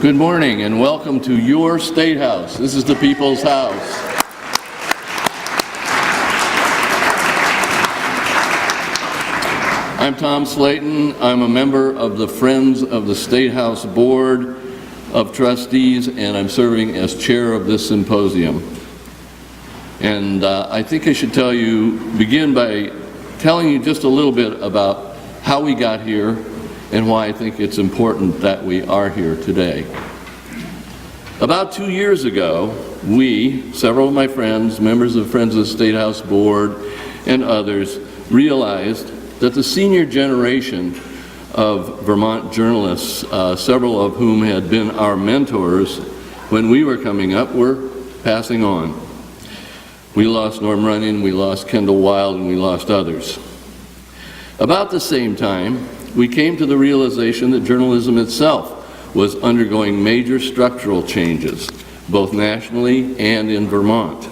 Good morning and welcome to your State House. This is the People's House. I'm Tom Slayton. I'm a member of the Friends of the State House Board of Trustees, and I'm serving as chair of this symposium. And I think I should begin by telling you just a little bit about how we got here and why I think it's important that we are here today. About 2 years ago, several of my friends, members of Friends of the State House Board and others, realized that the senior generation of Vermont journalists, several of whom had been our mentors when we were coming up, were passing on. We lost Norm Runyon, we lost Kendall Wild, and we lost others. About the same time, we came to the realization that journalism itself was undergoing major structural changes, both nationally and in Vermont.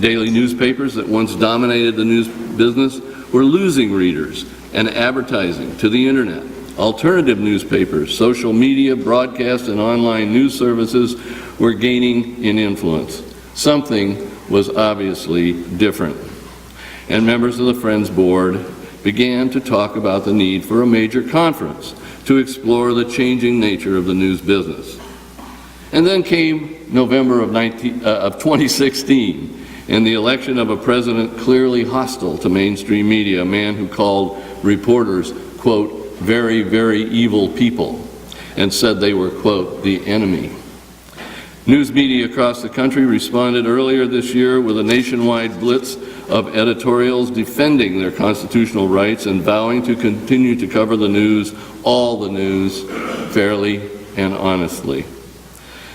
Daily newspapers that once dominated the news business were losing readers and advertising to the internet. Alternative newspapers, social media, broadcast, and online news services were gaining in influence. Something was obviously different. And members of the Friends Board began to talk about the need for a major conference to explore the changing nature of the news business. And then came November of 2016, and the election of a president clearly hostile to mainstream media, a man who called reporters, quote, very, very evil people, and said they were, quote, the enemy. News media across the country responded earlier this year with a nationwide blitz of editorials defending their constitutional rights and vowing to continue to cover the news, all the news, fairly and honestly.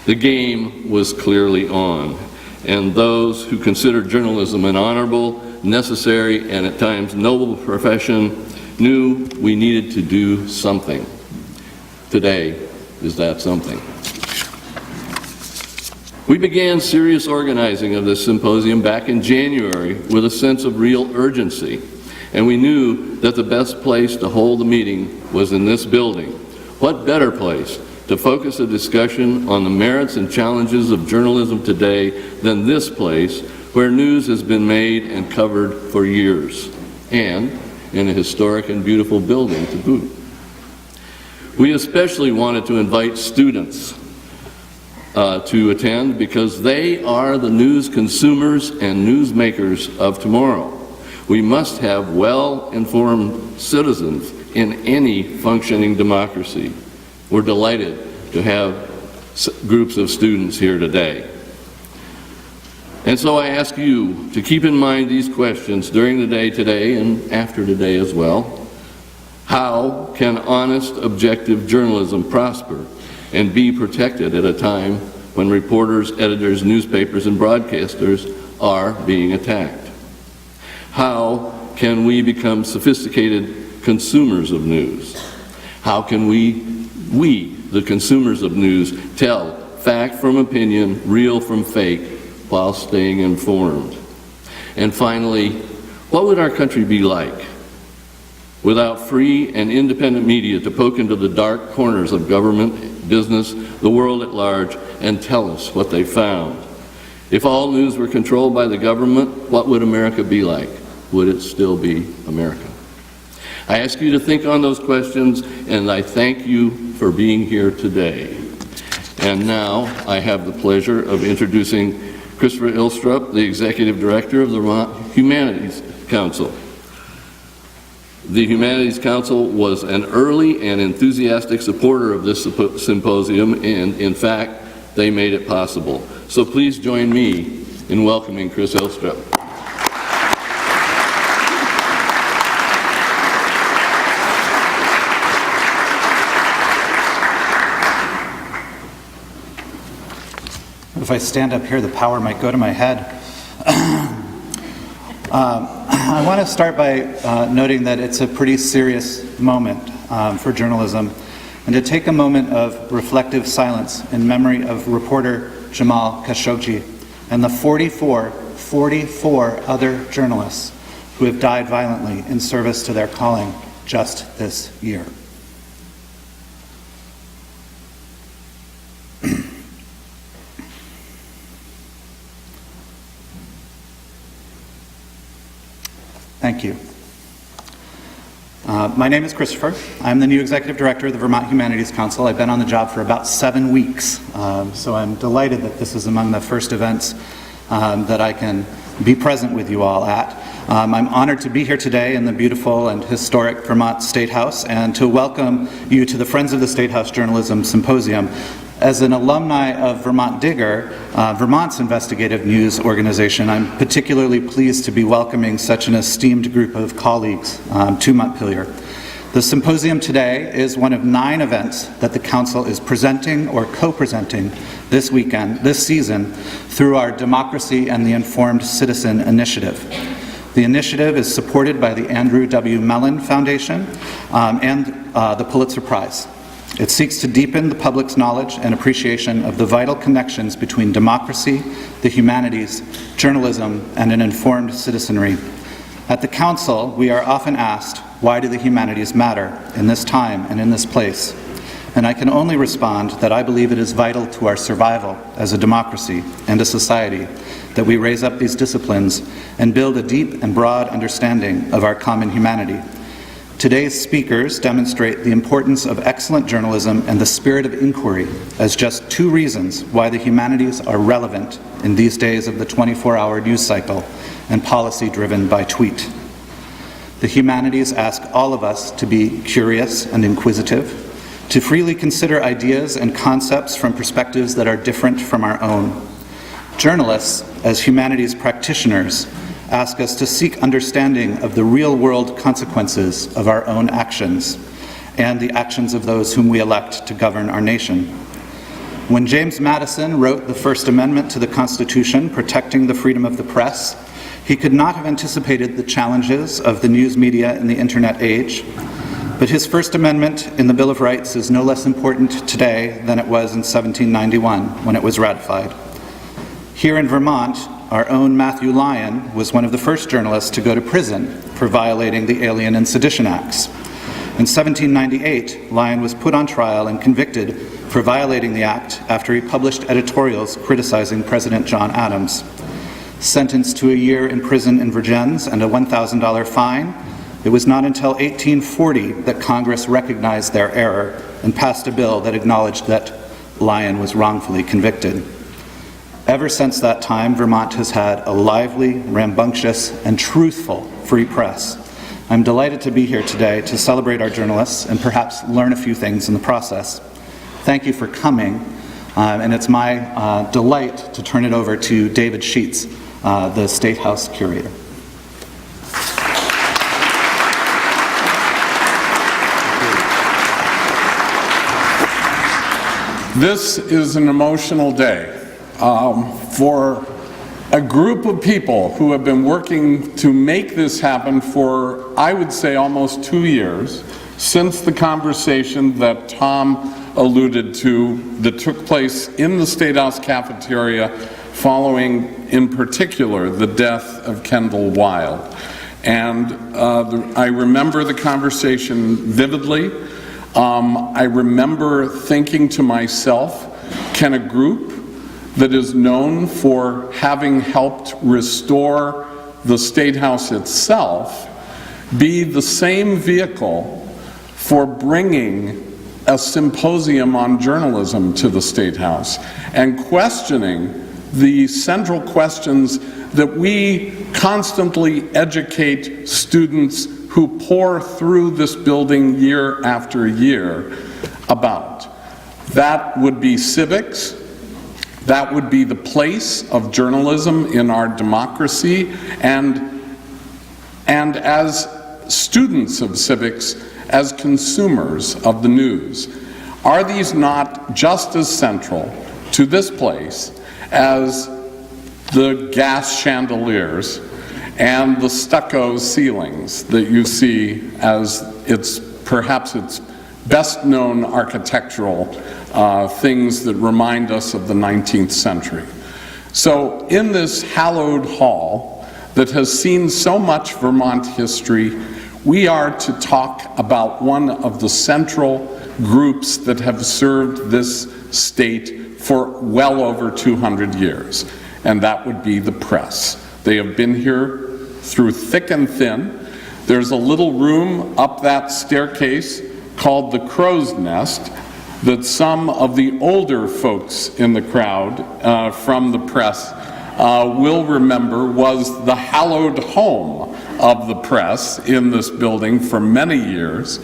The game was clearly on, and those who considered journalism an honorable, necessary, and at times noble profession knew we needed to do something. Today is that something. We began serious organizing of this symposium back in January with a sense of real urgency, and we knew that the best place to hold the meeting was in this building. What better place to focus a discussion on the merits and challenges of journalism today than this place where news has been made and covered for years, and in a historic and beautiful building to boot. We especially wanted to invite students to attend because they are the news consumers and news makers of tomorrow. We must have well-informed citizens in any functioning democracy. We're delighted to have groups of students here today. And so I ask you to keep in mind these questions during the day today and after today as well. How can honest, objective journalism prosper and be protected at a time when reporters, editors, newspapers, and broadcasters are being attacked? How can we become sophisticated consumers of news? How can we, the consumers of news, tell fact from opinion, real from fake, while staying informed? And finally, what would our country be like without free and independent media to poke into the dark corners of government, business, the world at large, and tell us what they found? If all news were controlled by the government, what would America be like? Would it still be America? I ask you to think on those questions, and I thank you for being here today. And now I have the pleasure of introducing Christopher Ilstrup, the Executive Director of the Vermont Humanities Council. The Humanities Council was an early and enthusiastic supporter of this symposium, and in fact, they made it possible. So please join me in welcoming Chris Ilstrup. If I stand up here, the power might go to my head. I want to start by noting that it's a pretty serious moment for journalism, and to take a moment of reflective silence in memory of reporter Jamal Khashoggi and the 44 other journalists who have died violently in service to their calling just this year. Thank you. My name is Christopher. I'm the new Executive Director of the Vermont Humanities Council. I've been on the job for about 7 weeks, so I'm delighted that this is among the first events that I can be present with you all at. I'm honored to be here today in the beautiful and historic Vermont State House and to welcome you to the Friends of the State House Journalism Symposium. As an alumni of Vermont Digger, Vermont's investigative news organization, I'm particularly pleased to be welcoming such an esteemed group of colleagues to Montpelier. The symposium today is one of 9 events that the Council is presenting or co-presenting this season, through our Democracy and the Informed Citizen initiative. The initiative is supported by the Andrew W. Mellon Foundation and the Pulitzer Prize. It seeks to deepen the public's knowledge and appreciation of the vital connections between democracy, the humanities, journalism, and an informed citizenry. At the Council, we are often asked, why do the humanities matter in this time and in this place? And I can only respond that I believe it is vital to our survival as a democracy and a society that we raise up these disciplines and build a deep and broad understanding of our common humanity. Today's speakers demonstrate the importance of excellent journalism and the spirit of inquiry as just 2 reasons why the humanities are relevant in these days of the 24-hour news cycle and policy driven by tweet. The humanities ask all of us to be curious and inquisitive, to freely consider ideas and concepts from perspectives that are different from our own. Journalists, as humanities practitioners, ask us to seek understanding of the real-world consequences of our own actions and the actions of those whom we elect to govern our nation. When James Madison wrote the First Amendment to the Constitution protecting the freedom of the press, he could not have anticipated the challenges of the news media in the internet age. But his First Amendment in the Bill of Rights is no less important today than it was in 1791 when it was ratified. Here in Vermont, our own Matthew Lyon was one of the first journalists to go to prison for violating the Alien and Sedition Acts. In 1798, Lyon was put on trial and convicted for violating the act after he published editorials criticizing President John Adams. Sentenced to a year in prison in Vergennes and a $1,000 fine, it was not until 1840 that Congress recognized their error and passed a bill that acknowledged that Lyon was wrongfully convicted. Ever since that time, Vermont has had a lively, rambunctious, and truthful free press. I'm delighted to be here today to celebrate our journalists and perhaps learn a few things in the process. Thank you for coming, and it's my delight to turn it over to David Schütz, the State House Curator. This is an emotional day for a group of people who have been working to make this happen for, I would say, almost 2 years, since the conversation that Tom alluded to that took place in the State House cafeteria following, in particular, the death of Kendall Wild. And I remember the conversation vividly. I remember thinking to myself, can a group that is known for having helped restore the State House itself be the same vehicle for bringing a symposium on journalism to the State House and questioning the central questions that we constantly educate students who pour through this building year after year about. That would be civics. That would be the place of journalism in our democracy, and as students of civics, as consumers of the news. Are these not just as central to this place as the gas chandeliers and the stucco ceilings that you see as perhaps its best known architectural things that remind us of the 19th century? So in this hallowed hall that has seen so much Vermont history, we are to talk about one of the central groups that have served this state for well over 200 years, and that would be the press. They have been here through thick and thin. There's a little room up that staircase called the Crow's Nest that some of the older folks in the crowd from the press will remember was the hallowed home of the press in this building for many years.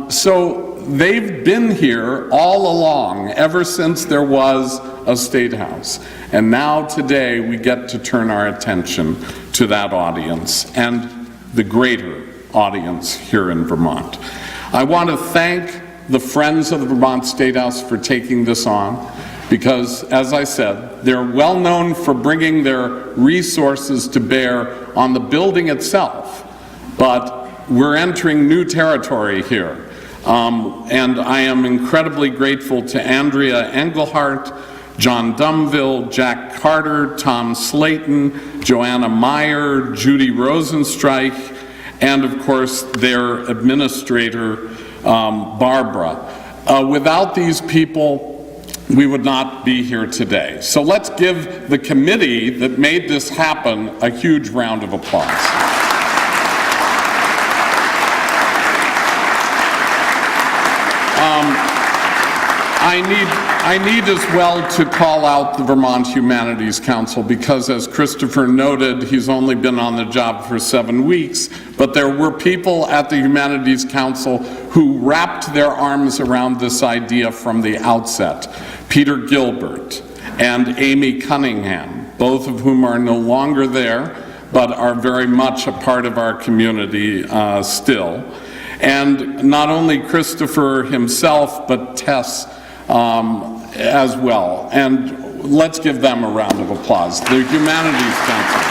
So they've been here all along, ever since there was a State House. And now today we get to turn our attention to that audience and the greater audience here in Vermont. I want to thank the Friends of the Vermont State House for taking this on, because, as I said, they're well known for bringing their resources to bear on the building itself, but we're entering new territory here. And I am incredibly grateful to Andrea Engelhardt, John Dumville, Jack Carter, Tom Slayton, Joanna Meyer, Judy Rosenstreich, and of course their administrator, Barbara. Without these people, we would not be here today. So let's give the committee that made this happen a huge round of applause. I need as well to call out the Vermont Humanities Council, because as Christopher noted, he's only been on the job for 7 weeks, but there were people at the Humanities Council who wrapped their arms around this idea from the outset. Peter Gilbert and Amy Cunningham, both of whom are no longer there, but are very much a part of our community still. And not only Christopher himself, but Tess as well. And let's give them a round of applause. The Humanities Council.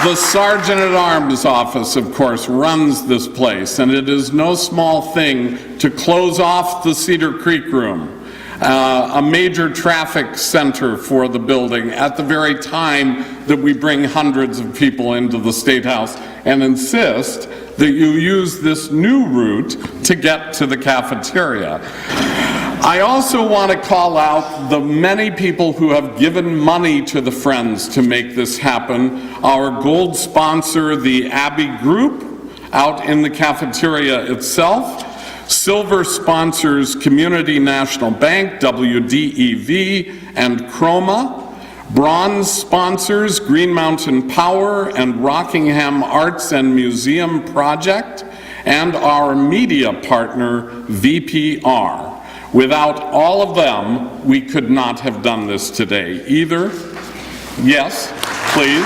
The Sergeant-at-Arms office, of course, runs this place, and it is no small thing to close off the Cedar Creek Room, a major traffic center for the building, at the very time that we bring hundreds of people into the State House and insist that you use this new route to get to the cafeteria. I also want to call out the many people who have given money to the Friends to make this happen. Our gold sponsor, the Abbey Group, out in the cafeteria itself. Silver sponsors Community National Bank, WDEV, and Chroma. Bronze sponsors Green Mountain Power and Rockingham Arts and Museum Project, and our media partner, VPR. Without all of them, we could not have done this today either. Yes, please.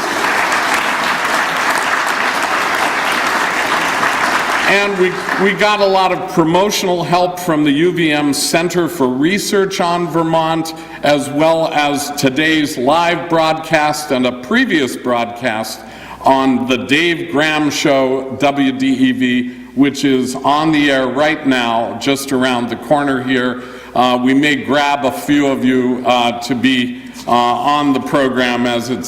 And we got a lot of promotional help from the UVM Center for Research on Vermont, as well as today's live broadcast and a previous broadcast on the Dave Graham Show, WDEV, which is on the air right now, just around the corner here. We may grab a few of you to be on the program as it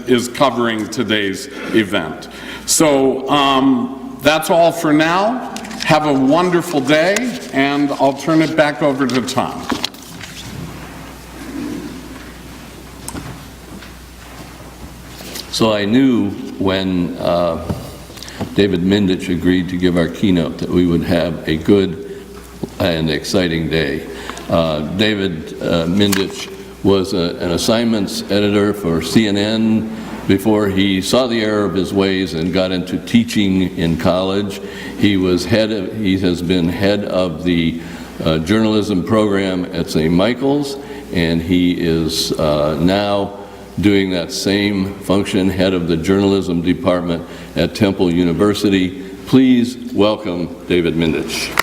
is covering today's event. So that's all for now. Have a wonderful day, and I'll turn it back over to Tom. So I knew when David Mindich agreed to give our keynote that we would have a good and exciting day. David Mindich was an assignments editor for CNN before he saw the error of his ways and got into teaching in college. He has been head of the journalism program at St. Michael's, and he is now doing that same function, head of the journalism department at Temple University. Please welcome David Mindich.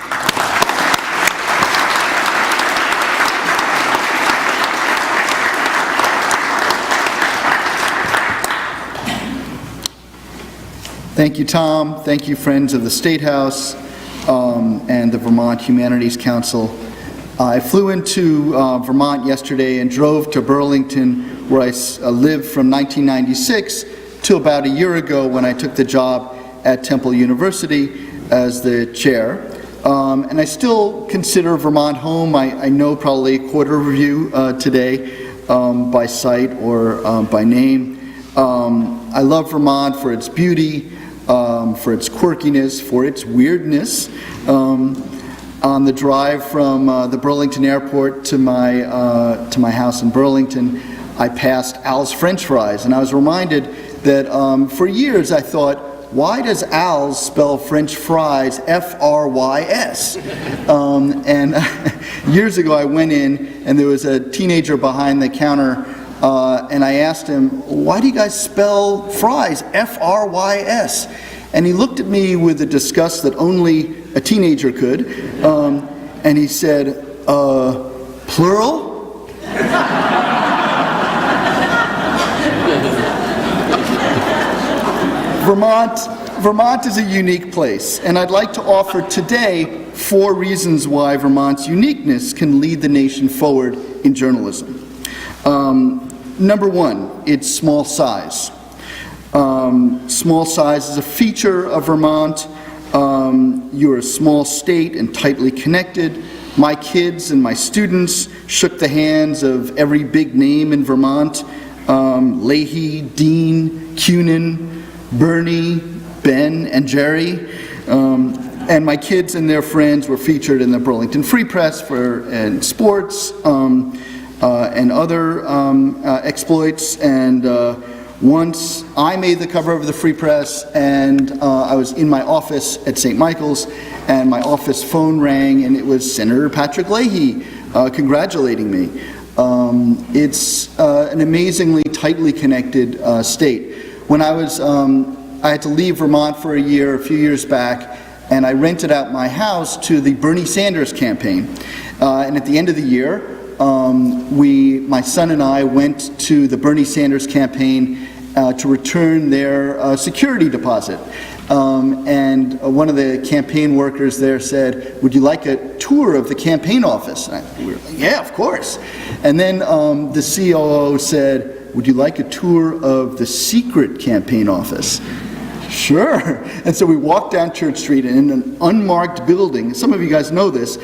Thank you, Tom. Thank you, friends of the State House and the Vermont Humanities Council. I flew into Vermont yesterday and drove to Burlington, where I lived from 1996 to about a year ago when I took the job at Temple University as the chair. And I still consider Vermont home. I know probably a quarter of you today by sight or by name. I love Vermont for its beauty, for its quirkiness, for its weirdness. On the drive from the Burlington airport to my house in Burlington, I passed Al's French Fries, and I was reminded that for years I thought, why does Al's spell French fries F-R-Y-S? And years ago I went in and there was a teenager behind the counter and I asked him, why do you guys spell fries F-R-Y-S? And he looked at me with a disgust that only a teenager could, and he said, plural? Vermont is a unique place, and I'd like to offer today 4 reasons why Vermont's uniqueness can lead the nation forward in journalism. Number 1, its small size. Small size is a feature of Vermont. You're a small state and tightly connected. My kids and my students shook the hands of every big name in Vermont. Leahy, Dean, Cunin, Bernie, Ben, and Jerry. And my kids and their friends were featured in the Burlington Free Press in sports and other exploits. And once I made the cover of the Free Press, and I was in my office at St. Michael's, and my office phone rang, and it was Senator Patrick Leahy congratulating me. It's an amazingly tightly connected state. When I had to leave Vermont for a few years back, and I rented out my house to the Bernie Sanders campaign. And at the end of the year, my son and I went to the Bernie Sanders campaign to return their security deposit. And one of the campaign workers there said, would you like a tour of the campaign office? And we were like, yeah, of course. And then the COO said, would you like a tour of the secret campaign office? Sure. And so we walked down Church Street, and in an unmarked building, some of you guys know this,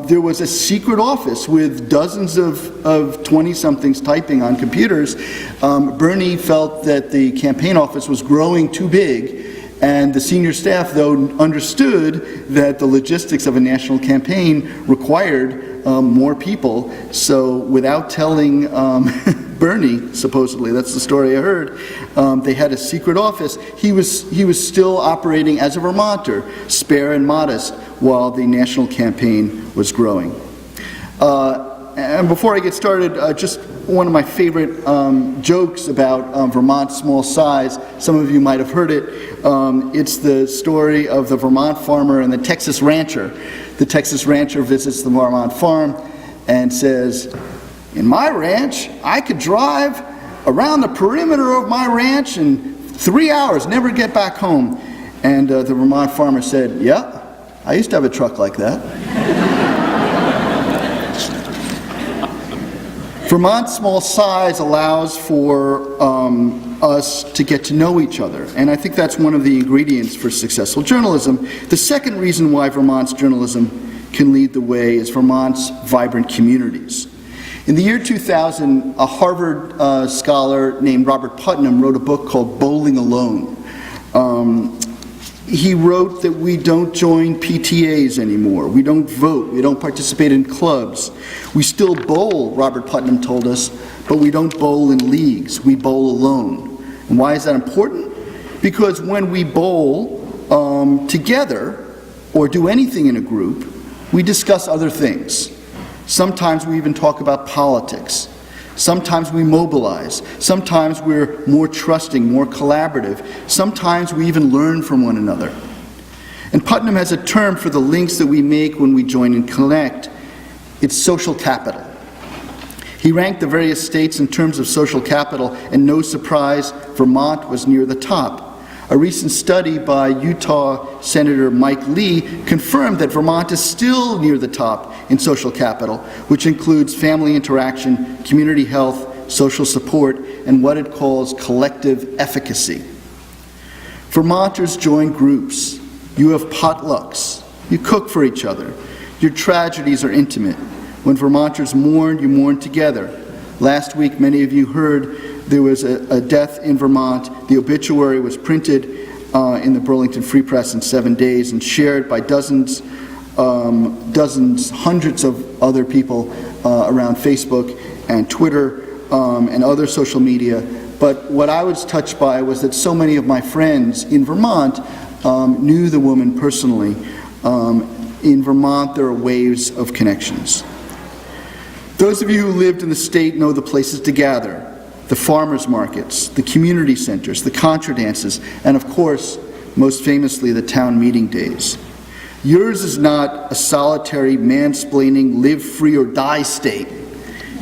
there was a secret office with dozens of 20-somethings typing on computers. Bernie felt that the campaign office was growing too big, and the senior staff, though, understood that the logistics of a national campaign required more people. So without telling Bernie, supposedly, that's the story I heard, they had a secret office. He was still operating as a Vermonter, spare and modest, while the national campaign was growing. And before I get started, just one of my favorite jokes about Vermont's small size. Some of you might have heard it. It's the story of the Vermont farmer and the Texas rancher. The Texas rancher visits the Vermont farm and says, in my ranch, I could drive around the perimeter of my ranch in 3 hours, never get back home. And the Vermont farmer said, yeah, I used to have a truck like that. Vermont's small size allows for us to get to know each other, and I think that's one of the ingredients for successful journalism. The second reason why Vermont's journalism can lead the way is Vermont's vibrant communities. In the year 2000, a Harvard scholar named Robert Putnam wrote a book called Bowling Alone. He wrote that we don't join PTAs anymore, we don't vote, we don't participate in clubs. We still bowl, Robert Putnam told us, but we don't bowl in leagues, we bowl alone. And why is that important? Because when we bowl together, or do anything in a group, we discuss other things. Sometimes we even talk about politics. Sometimes we mobilize. Sometimes we're more trusting, more collaborative. Sometimes we even learn from one another. And Putnam has a term for the links that we make when we join and connect. It's social capital. He ranked the various states in terms of social capital, and no surprise, Vermont was near the top. A recent study by Utah Senator Mike Lee confirmed that Vermont is still near the top in social capital, which includes family interaction, community health, social support, and what it calls collective efficacy. Vermonters join groups. You have potlucks. You cook for each other. Your tragedies are intimate. When Vermonters mourn, you mourn together. Last week, many of you heard there was a death in Vermont. The obituary was printed in the Burlington Free Press in 7 days and shared by dozens, hundreds of other people around Facebook and Twitter and other social media. But what I was touched by was that so many of my friends in Vermont knew the woman personally. In Vermont, there are waves of connections. Those of you who lived in the state know the places to gather: the farmers markets, the community centers, the contra dances, and of course, most famously, the town meeting days. Yours is not a solitary, mansplaining, live free or die state.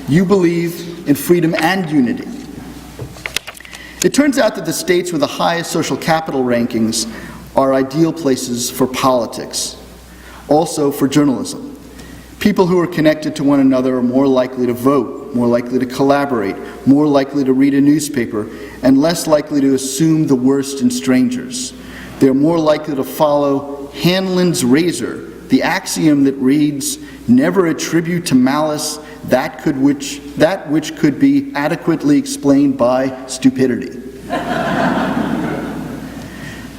You believe in freedom and unity. It turns out that the states with the highest social capital rankings are ideal places for politics, also for journalism. People who are connected to one another are more likely to vote, more likely to collaborate, more likely to read a newspaper, and less likely to assume the worst in strangers. They're more likely to follow Hanlon's razor, the axiom that reads, "Never attribute to malice that which could be adequately explained by stupidity."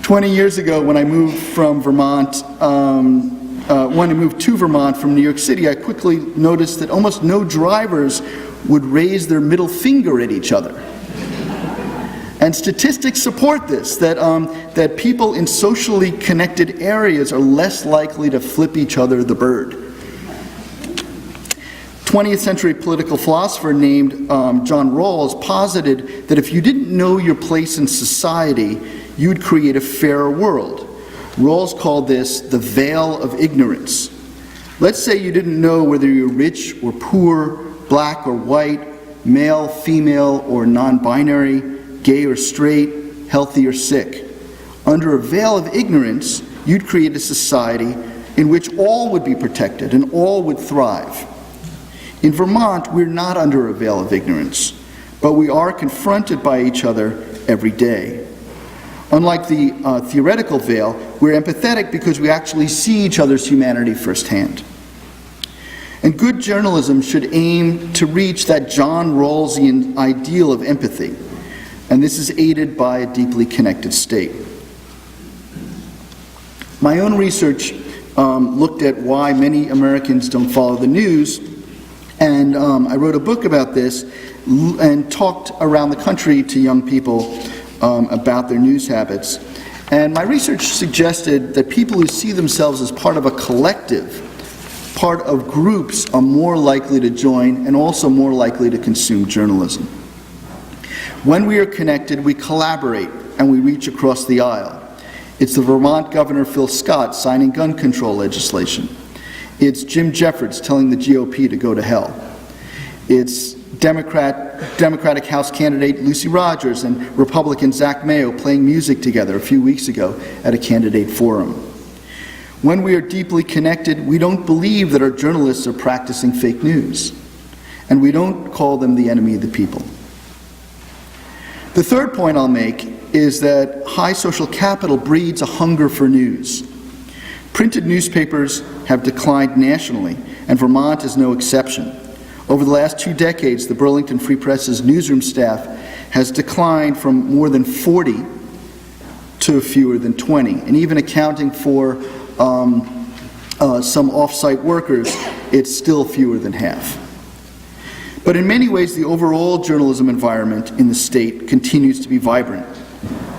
20 years ago, when I moved from Vermont, when I moved to Vermont from New York City, I quickly noticed that almost no drivers would raise their middle finger at each other. And statistics support this, that people in socially connected areas are less likely to flip each other the bird. 20th century political philosopher named John Rawls posited that if you didn't know your place in society, you'd create a fairer world. Rawls called this the veil of ignorance. Let's say you didn't know whether you're rich or poor, black or white, male, female, or non-binary, gay or straight, healthy or sick. Under a veil of ignorance, you'd create a society in which all would be protected and all would thrive. In Vermont, we're not under a veil of ignorance, but we are confronted by each other every day. Unlike the theoretical veil, we're empathetic because we actually see each other's humanity firsthand. And good journalism should aim to reach that John Rawlsian ideal of empathy, and this is aided by a deeply connected state. My own research looked at why many Americans don't follow the news, and I wrote a book about this and talked around the country to young people about their news habits. And my research suggested that people who see themselves as part of a collective, part of groups, are more likely to join and also more likely to consume journalism. When we are connected, we collaborate and we reach across the aisle. It's the Vermont Governor Phil Scott signing gun control legislation. It's Jim Jeffords telling the GOP to go to hell. It's Democratic House candidate Lucy Rogers and Republican Zach Mayo playing music together a few weeks ago at a candidate forum. When we are deeply connected, we don't believe that our journalists are practicing fake news, and we don't call them the enemy of the people. The third point I'll make is that high social capital breeds a hunger for news. Printed newspapers have declined nationally, and Vermont is no exception. Over the last 2 decades, the Burlington Free Press's newsroom staff has declined from more than 40 to fewer than 20. And even accounting for some off-site workers, it's still fewer than half. But in many ways, the overall journalism environment in the state continues to be vibrant.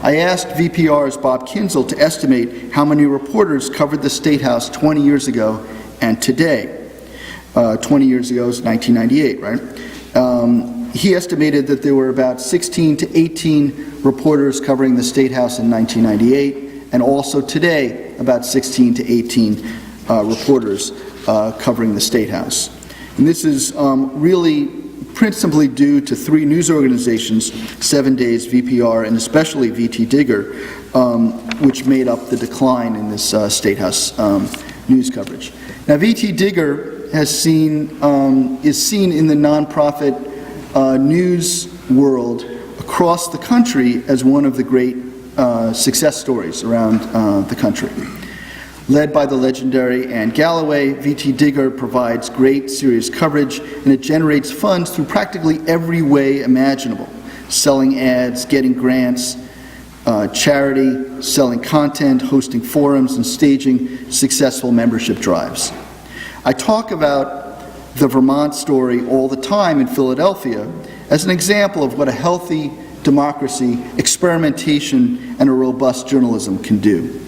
I asked VPR's Bob Kinzel to estimate how many reporters covered the State House 20 years ago and today. 20 years ago is 1998, right? He estimated that there were about 16 to 18 reporters covering the State House in 1998, and also today about 16 to 18 reporters covering the State House. And this is really principally due to 3 news organizations, 7 Days, VPR, and especially VT Digger, which made up the decline in this State House news coverage. Now, VT Digger is seen in the nonprofit news world across the country as one of the great success stories around the country. Led by the legendary Anne Galloway, VT Digger provides great, serious coverage, and it generates funds through practically every way imaginable: selling ads, getting grants, charity, selling content, hosting forums, and staging successful membership drives. I talk about the Vermont story all the time in Philadelphia as an example of what a healthy democracy, experimentation, and a robust journalism can do.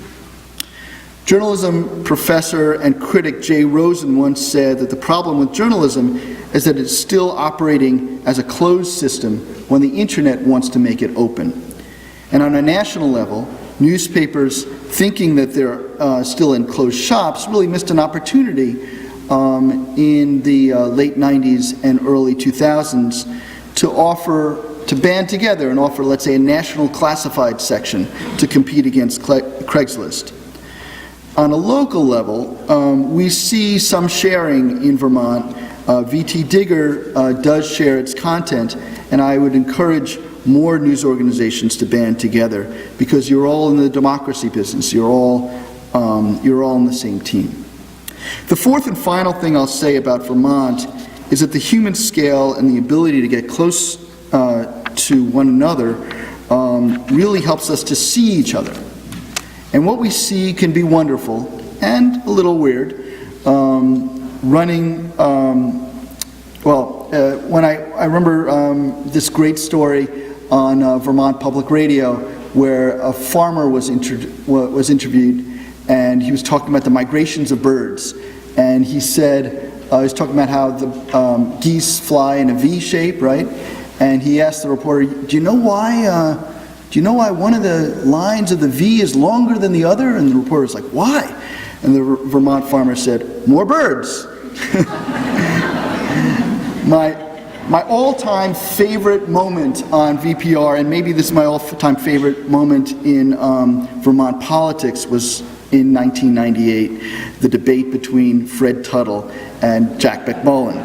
Journalism professor and critic Jay Rosen once said that the problem with journalism is that it's still operating as a closed system when the internet wants to make it open. And on a national level, newspapers, thinking that they're still in closed shops, really missed an opportunity in the late 90s and early 2000s to band together and offer, let's say, a national classified section to compete against Craigslist. On a local level, we see some sharing in Vermont. VT Digger does share its content, and I would encourage more news organizations to band together, because you're all in the democracy business. You're all on the same team. The fourth and final thing I'll say about Vermont is that the human scale and the ability to get close to one another really helps us to see each other. And what we see can be wonderful and a little weird. When I remember this great story on Vermont Public Radio where a farmer was interviewed, and he was talking about the migrations of birds. And he said, he was talking about how the geese fly in a V shape, right? And he asked the reporter, do you know why one of the lines of the V is longer than the other? And the reporter's like, why? And the Vermont farmer said, more birds. My all-time favorite moment on VPR, and maybe this is my all-time favorite moment in Vermont politics, was in 1998, the debate between Fred Tuttle and Jack McMullen.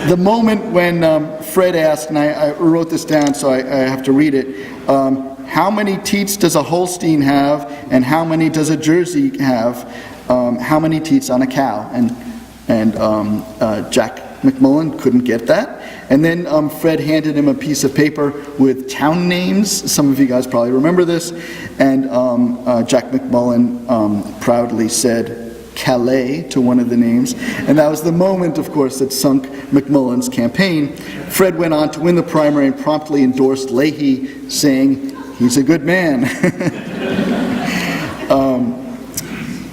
The moment when Fred asked, and I wrote this down so I have to read it, how many teats does a Holstein have, and how many does a Jersey have? How many teats on a cow? And Jack McMullen couldn't get that. And then Fred handed him a piece of paper with town names. Some of you guys probably remember this. And Jack McMullen proudly said Calais to one of the names. And that was the moment, of course, that sunk McMullen's campaign. Fred went on to win the primary and promptly endorsed Leahy, saying, he's a good man.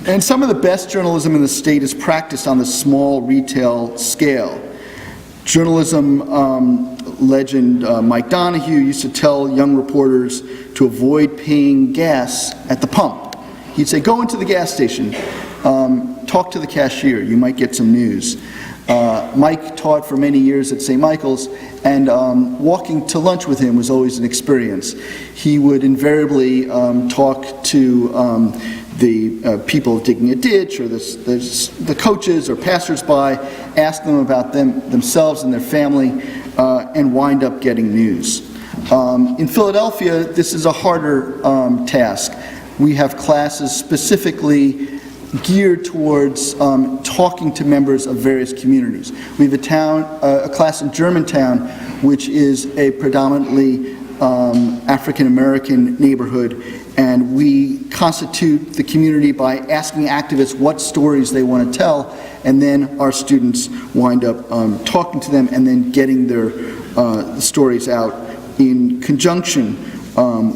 And some of the best journalism in the state is practiced on the small retail scale. Journalism legend Mike Donahue used to tell young reporters to avoid paying gas at the pump. He'd say, go into the gas station, talk to the cashier, you might get some news. Mike taught for many years at St. Michael's, and walking to lunch with him was always an experience. He would invariably talk to the people digging a ditch, or the coaches or passersby, ask them about themselves and their family, and wind up getting news. In Philadelphia, this is a harder task. We have classes specifically geared towards talking to members of various communities. We have a class in Germantown, which is a predominantly African-American neighborhood, and we constitute the community by asking activists what stories they want to tell, and then our students wind up talking to them and then getting their stories out in conjunction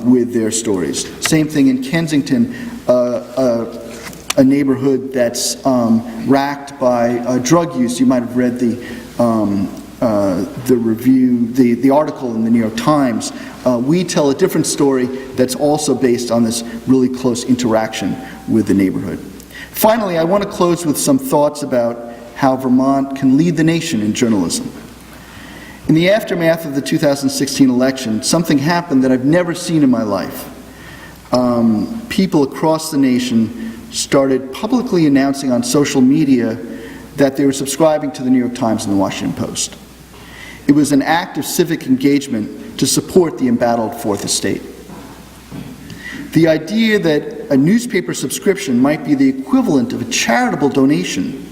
with their stories. Same thing in Kensington, a neighborhood that's racked by drug use. You might have read the review, the article in the New York Times. We tell a different story that's also based on this really close interaction with the neighborhood. Finally, I want to close with some thoughts about how Vermont can lead the nation in journalism. In the aftermath of the 2016 election, something happened that I've never seen in my life. People across the nation started publicly announcing on social media that they were subscribing to the New York Times and the Washington Post. It was an act of civic engagement to support the embattled Fourth Estate. The idea that a newspaper subscription might be the equivalent of a charitable donation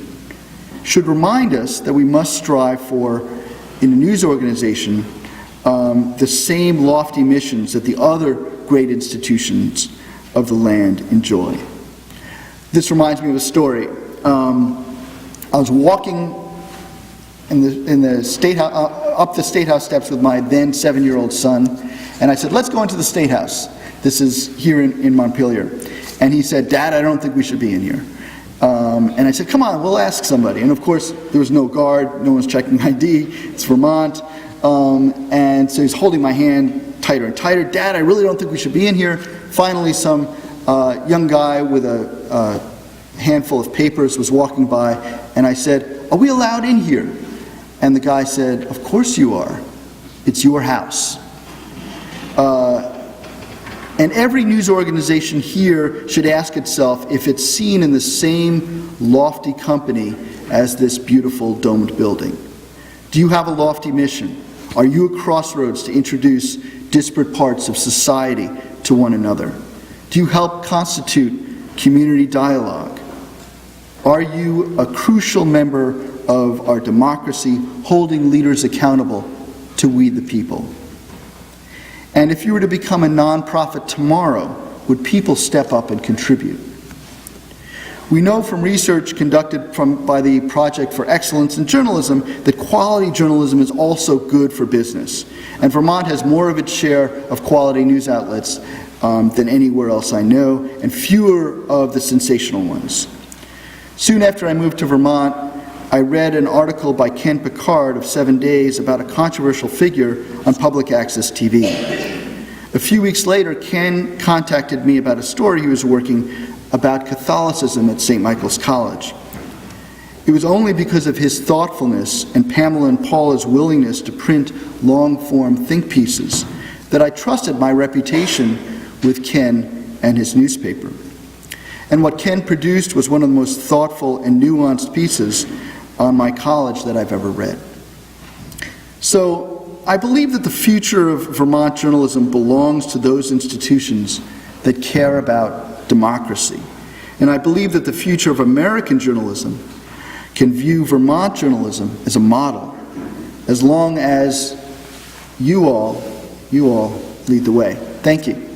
should remind us that we must strive for, in a news organization, the same lofty missions that the other great institutions of the land enjoy. This reminds me of a story. I was walking in the State House, up the State House steps with my then 7-year-old son, and I said, let's go into the State House. This is here in Montpelier. And he said, Dad, I don't think we should be in here. And I said, come on, we'll ask somebody. And of course, there was no guard, no one's checking ID, it's Vermont. And so he's holding my hand tighter and tighter. Dad, I really don't think we should be in here. Finally, some young guy with a handful of papers was walking by, and I said, are we allowed in here? And the guy said, of course you are. It's your house. And every news organization here should ask itself if it's seen in the same lofty company as this beautiful domed building. Do you have a lofty mission? Are you a crossroads to introduce disparate parts of society to one another? Do you help constitute community dialogue? Are you a crucial member of our democracy, holding leaders accountable to we the people? And if you were to become a nonprofit tomorrow, would people step up and contribute? We know from research conducted by the Project for Excellence in Journalism that quality journalism is also good for business. And Vermont has more of its share of quality news outlets than anywhere else I know, and fewer of the sensational ones. Soon after I moved to Vermont, I read an article by Ken Picard of 7 Days about a controversial figure on public access TV. A few weeks later, Ken contacted me about a story he was working about Catholicism at St. Michael's College. It was only because of his thoughtfulness and Pamela and Paula's willingness to print long-form think pieces that I trusted my reputation with Ken and his newspaper. And what Ken produced was one of the most thoughtful and nuanced pieces on my college that I've ever read. So I believe that the future of Vermont journalism belongs to those institutions that care about democracy. And I believe that the future of American journalism can view Vermont journalism as a model, as long as you all lead the way. Thank you.